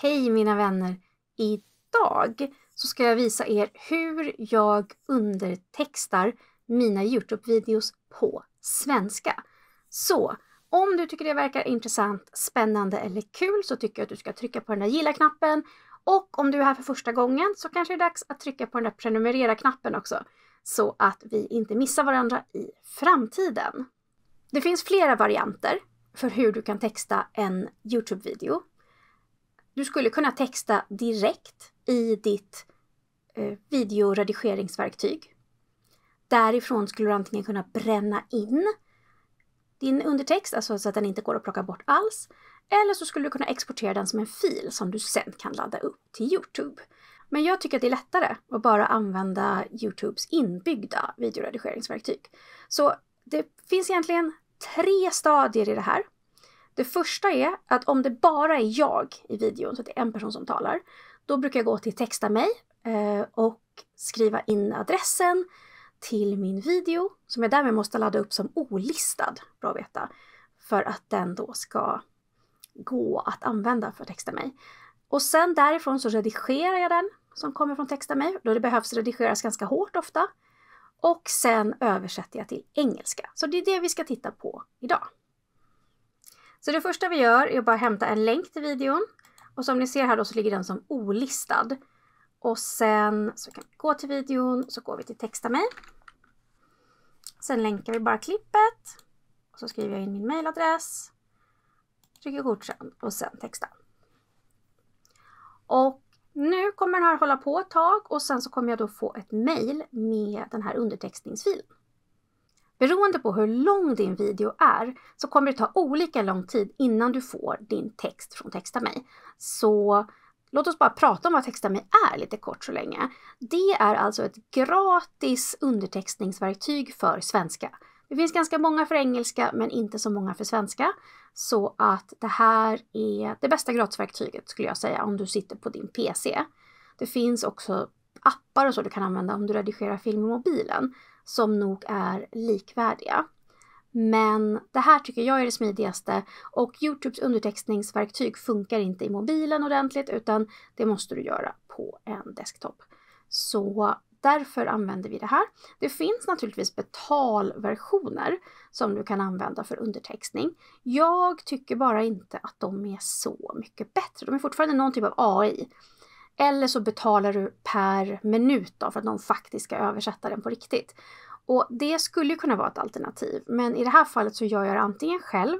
Hej mina vänner! Idag så ska jag visa er hur jag undertextar mina YouTube-videos på svenska. Så om du tycker det verkar intressant, spännande eller kul så tycker jag att du ska trycka på den där gilla-knappen. Och om du är här för första gången så kanske det är dags att trycka på den där prenumerera-knappen också. Så att vi inte missar varandra i framtiden. Det finns flera varianter för hur du kan texta en YouTube-video. Du skulle kunna texta direkt i ditt videoredigeringsverktyg. Därifrån skulle du antingen kunna bränna in din undertext, alltså så att den inte går att plocka bort alls. Eller så skulle du kunna exportera den som en fil som du sen kan ladda upp till YouTube. Men jag tycker att det är lättare att bara använda YouTubes inbyggda videoredigeringsverktyg. Så det finns egentligen 3 stadier i det här. Det första är att om det bara är jag i videon, så att det är en person som talar, då brukar jag gå till texta mig och skriva in adressen till min video som jag därmed måste ladda upp som olistad, bra att veta, för att den då ska gå att använda för att texta mig. Och sen därifrån så redigerar jag den som kommer från texta mig, då det behövs redigeras ganska hårt ofta. Och sen översätter jag till engelska. Så det är det vi ska titta på idag. Så det första vi gör är att bara hämta en länk till videon. Och som ni ser här då så ligger den som olistad. Och sen så kan vi gå till videon, så går vi till texta mig. Sen länkar vi bara klippet. Och så skriver jag in min mailadress. Trycker godkänd och sen texta. Och nu kommer den här hålla på ett tag och sen så kommer jag då få ett mail med den här undertextningsfilen. Beroende på hur lång din video är så kommer det ta olika lång tid innan du får din text från texta mig. Så låt oss bara prata om vad texta mig är lite kort så länge. Det är alltså ett gratis undertextningsverktyg för svenska. Det finns ganska många för engelska men inte så många för svenska. Så att det här är det bästa gratisverktyget skulle jag säga om du sitter på din PC. Det finns också appar och så du kan använda om du redigerar film i mobilen som nog är likvärdiga. Men det här tycker jag är det smidigaste och YouTubes undertextningsverktyg funkar inte i mobilen ordentligt utan det måste du göra på en desktop. Så därför använder vi det här. Det finns naturligtvis betalversioner som du kan använda för undertextning. Jag tycker bara inte att de är så mycket bättre. De är fortfarande någon typ av AI. Eller så betalar du per minut då för att någon faktiskt ska översätta den på riktigt. Och det skulle ju kunna vara ett alternativ. Men i det här fallet så gör jag det antingen själv.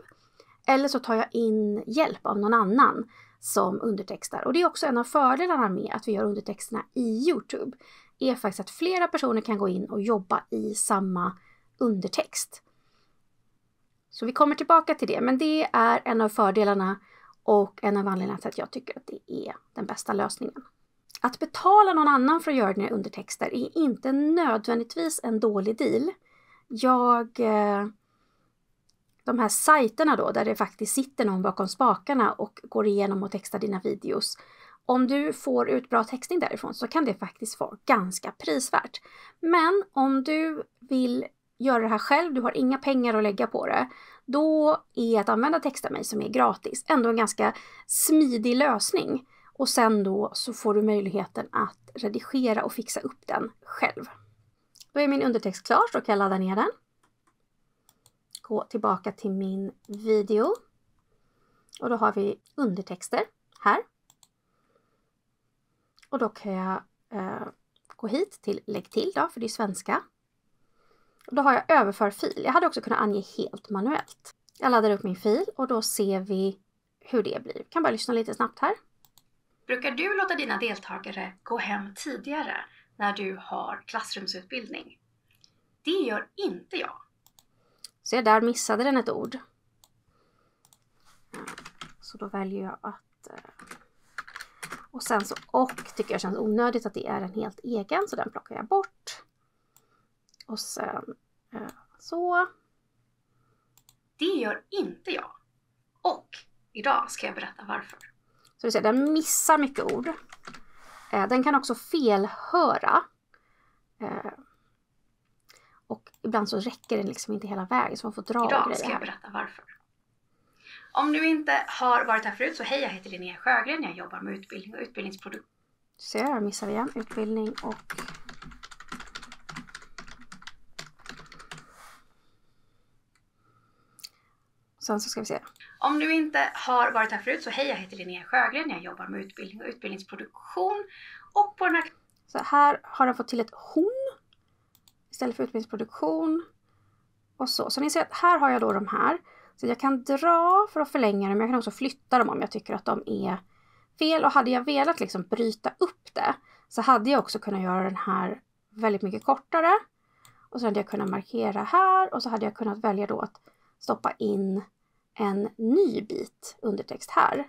Eller så tar jag in hjälp av någon annan som undertextar. Och det är också en av fördelarna med att vi gör undertexterna i YouTube. Är faktiskt att flera personer kan gå in och jobba i samma undertext. Så vi kommer tillbaka till det. Men det är en av fördelarna och en av anledningarna till att jag tycker att det är den bästa lösningen. Att betala någon annan för att göra dina undertexter är inte nödvändigtvis en dålig deal. De här sajterna då där det faktiskt sitter någon bakom spakarna och går igenom och textar dina videos. Om du får ut bra textning därifrån så kan det faktiskt vara ganska prisvärt. Men om du vill göra det här själv, du har inga pengar att lägga på det, då är att använda texta mig som är gratis ändå en ganska smidig lösning. Och sen då så får du möjligheten att redigera och fixa upp den själv. Då är min undertext klar så kan jag ladda ner den. Gå tillbaka till min video. Och då har vi undertexter här. Och då kan jag gå hit till lägg till då, för det är svenska. Och då har jag överför fil. Jag hade också kunnat ange helt manuellt. Jag laddar upp min fil och då ser vi hur det blir. Jag kan bara lyssna lite snabbt här. Brukar du låta dina deltagare gå hem tidigare när du har klassrumsutbildning? Det gör inte jag. Så där missade den ett ord. Så då väljer jag att... Och sen så, tycker jag känns onödigt att det är en helt egen, så den plockar jag bort. Och sen så. Det gör inte jag. Och idag ska jag berätta varför. Så du ser, den missar mycket ord. Den kan också felhöra. Och ibland så räcker den liksom inte hela vägen så man får dra idag grejer. Ska jag berätta varför. Om du inte har varit här förut så hej, jag heter Linnea Sjögren. Jag jobbar med utbildning och utbildningsproduktion. Så här missar vi igen. Utbildning och... Sen så ska vi se. Om du inte har varit här förut så hej, jag heter Linnea Sjögren. Jag jobbar med utbildning och utbildningsproduktion. Och på den här... Så här har jag fått till ett hon istället för utbildningsproduktion. Och så ni ser att här har jag då de här. Så jag kan dra för att förlänga dem. Jag kan också flytta dem om jag tycker att de är fel. Och hade jag velat liksom bryta upp det så hade jag också kunnat göra den här väldigt mycket kortare. Och så hade jag kunnat markera här. Och så hade jag kunnat välja då att stoppa in en ny bit undertext här.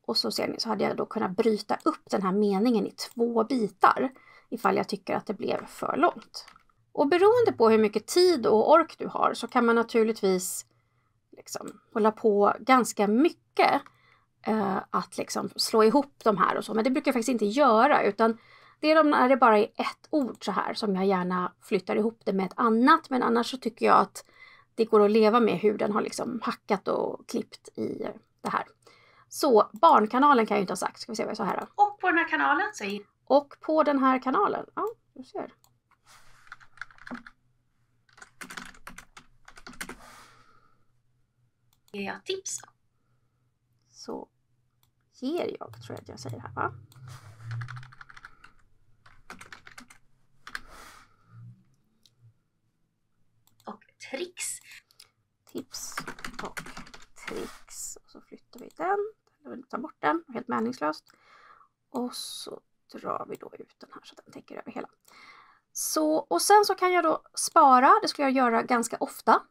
Och så ser ni, så hade jag då kunnat bryta upp den här meningen i 2 bitar ifall jag tycker att det blev för långt. Och beroende på hur mycket tid och ork du har så kan man naturligtvis liksom hålla på ganska mycket att liksom slå ihop de här och så. Men det brukar jag faktiskt inte göra, utan det är när det bara är ett ord så här som jag gärna flyttar ihop det med ett annat. Men annars så tycker jag att det går att leva med hur den har liksom hackat och klippt i det här. Så barnkanalen kan jag inte ha sagt. Ska vi se vad jag sa här då. Och på den här kanalen så är... Och på den här kanalen. Ja, du ser. Ger jag tips. Så ger jag, tror jag att jag säger här, va? Och tricks. Tips och tricks. Och så flyttar vi den. Eller tar bort den. Helt meningslöst. Och så drar vi då ut den här så att den täcker över hela. Så, och sen så kan jag då spara. Det skulle jag göra ganska ofta.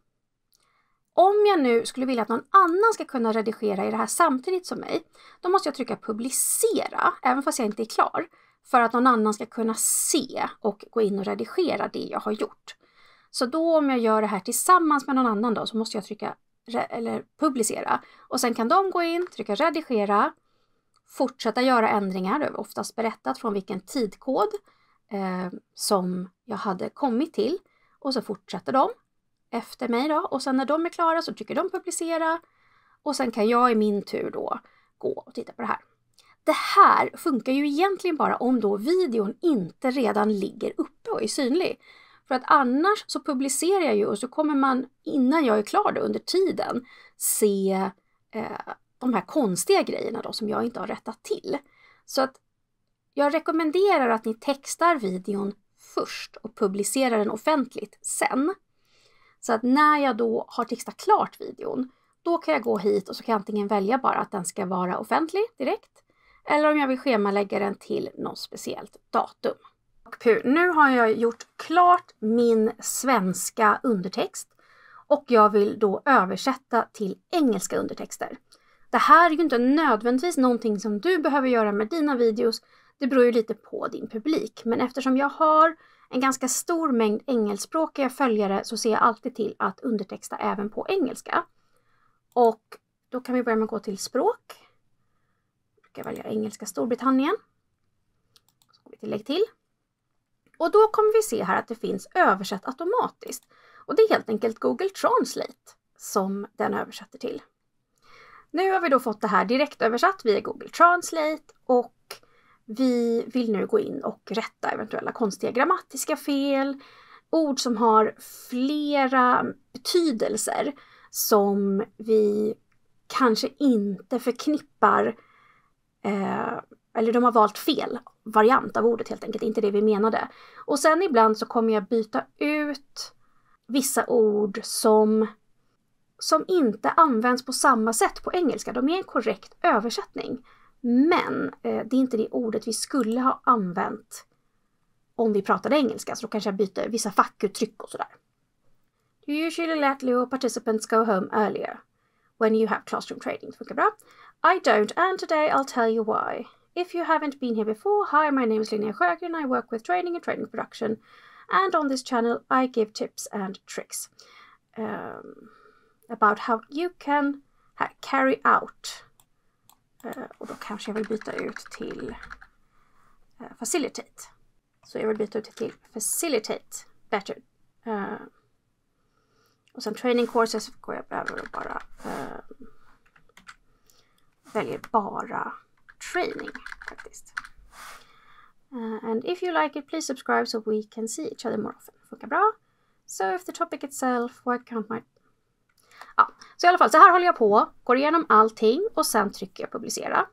Om jag nu skulle vilja att någon annan ska kunna redigera i det här samtidigt som mig, då måste jag trycka publicera, även fast jag inte är klar, för att någon annan ska kunna se och gå in och redigera det jag har gjort. Så då om jag gör det här tillsammans med någon annan då, så måste jag trycka eller publicera. Och sen kan de gå in, trycka redigera, fortsätta göra ändringar. Det är oftast berättat från vilken tidkod som jag hade kommit till. Och så fortsätter de efter mig då. Och sen när de är klara så trycker de publicera. Och sen kan jag i min tur då gå och titta på det här. Det här funkar ju egentligen bara om då videon inte redan ligger uppe och är synlig. För att annars så publicerar jag ju och så kommer man innan jag är klar då, under tiden se de här konstiga grejerna då som jag inte har rättat till. Så att jag rekommenderar att ni textar videon först och publicerar den offentligt sen. Så att när jag då har textat klart videon, då kan jag gå hit och så kan jag antingen välja bara att den ska vara offentlig direkt. Eller om jag vill schemalägga den till något speciellt datum. Nu har jag gjort klart min svenska undertext och jag vill då översätta till engelska undertexter. Det här är ju inte nödvändigtvis någonting som du behöver göra med dina videos. Det beror ju lite på din publik. Men eftersom jag har en ganska stor mängd engelskspråkiga följare så ser jag alltid till att undertexta även på engelska. Och då kan vi börja med att gå till språk. Jag brukar välja engelska Storbritannien. Så går vi till lägg till. Och då kommer vi se här att det finns översatt automatiskt. Och det är helt enkelt Google Translate som den översätter till. Nu har vi då fått det här direkt översatt via Google Translate och vi vill nu gå in och rätta eventuella konstiga grammatiska fel. Ord som har flera betydelser som vi kanske inte förknippar eller de har valt fel variant av ordet helt enkelt, inte det vi menade. Och sen ibland så kommer jag byta ut vissa ord som inte används på samma sätt på engelska. De är en korrekt översättning. Men det är inte det ordet vi skulle ha använt om vi pratade engelska. Så då kanske jag byter vissa fackuttryck och sådär. You usually let your participants go home earlier when you have classroom training. Det funkar bra. I don't, and today I'll tell you why. If you haven't been here before, hi, my name is Linnea Sjögren. I work with training and training production. And on this channel I give tips and tricks about how you can carry out. Och då kanske jag vill byta ut till facilitate. Så jag vill byta ut till facilitate better. Och sen training courses går jag över och bara väljer bara training faktiskt. And if you like it, please subscribe so we can see each other more often. Funkar bra. So if the topic itself, why can't my... Ja, så i alla fall, så här håller jag på, går igenom allting och sen trycker jag publicera.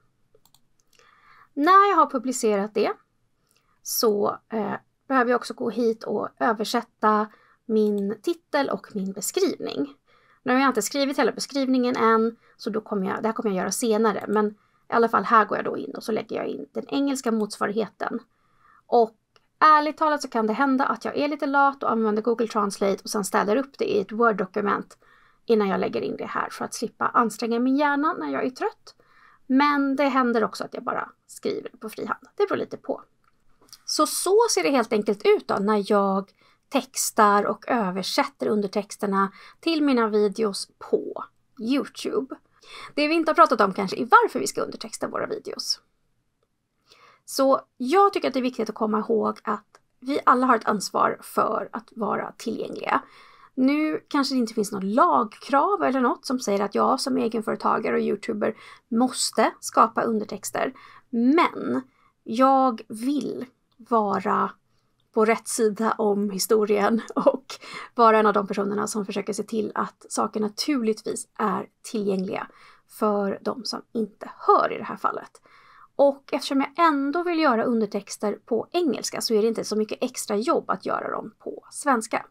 När jag har publicerat det så behöver jag också gå hit och översätta min titel och min beskrivning. Nu har jag inte skrivit hela beskrivningen än, så det här kommer jag göra senare. Men i alla fall här går jag då in och så lägger jag in den engelska motsvarigheten. Och ärligt talat så kan det hända att jag är lite lat och använder Google Translate och sen ställer upp det i ett Word-dokument innan jag lägger in det här för att slippa anstränga min hjärna när jag är trött. Men det händer också att jag bara skriver på frihand. Det beror lite på. Så ser det helt enkelt ut då när jag textar och översätter undertexterna till mina videos på YouTube. Det vi inte har pratat om kanske är varför vi ska undertexta våra videos. Så jag tycker att det är viktigt att komma ihåg att vi alla har ett ansvar för att vara tillgängliga. Nu kanske det inte finns något lagkrav eller något som säger att jag som egenföretagare och YouTuber måste skapa undertexter. Men jag vill vara på rätt sida om historien och vara en av de personerna som försöker se till att saker naturligtvis är tillgängliga för de som inte hör i det här fallet. Och eftersom jag ändå vill göra undertexter på engelska så är det inte så mycket extra jobb att göra dem på svenska.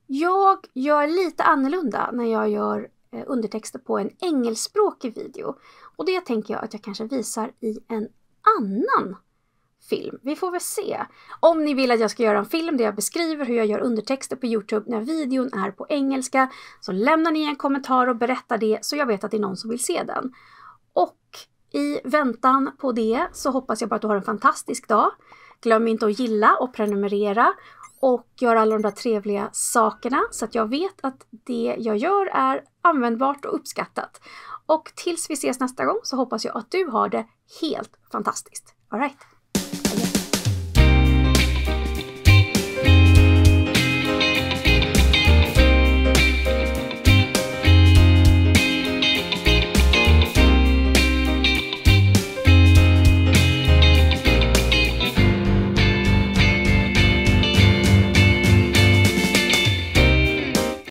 Jag gör lite annorlunda när jag gör undertexter på en engelskspråkig video. Och det tänker jag att jag kanske visar i en annan film. Vi får väl se. Om ni vill att jag ska göra en film där jag beskriver hur jag gör undertexter på YouTube när videon är på engelska, så lämnar ni en kommentar och berättar det så jag vet att det är någon som vill se den. Och i väntan på det så hoppas jag bara att du har en fantastisk dag. Glöm inte att gilla och prenumerera och göra alla de där trevliga sakerna så att jag vet att det jag gör är användbart och uppskattat. Och tills vi ses nästa gång så hoppas jag att du har det helt fantastiskt. All right.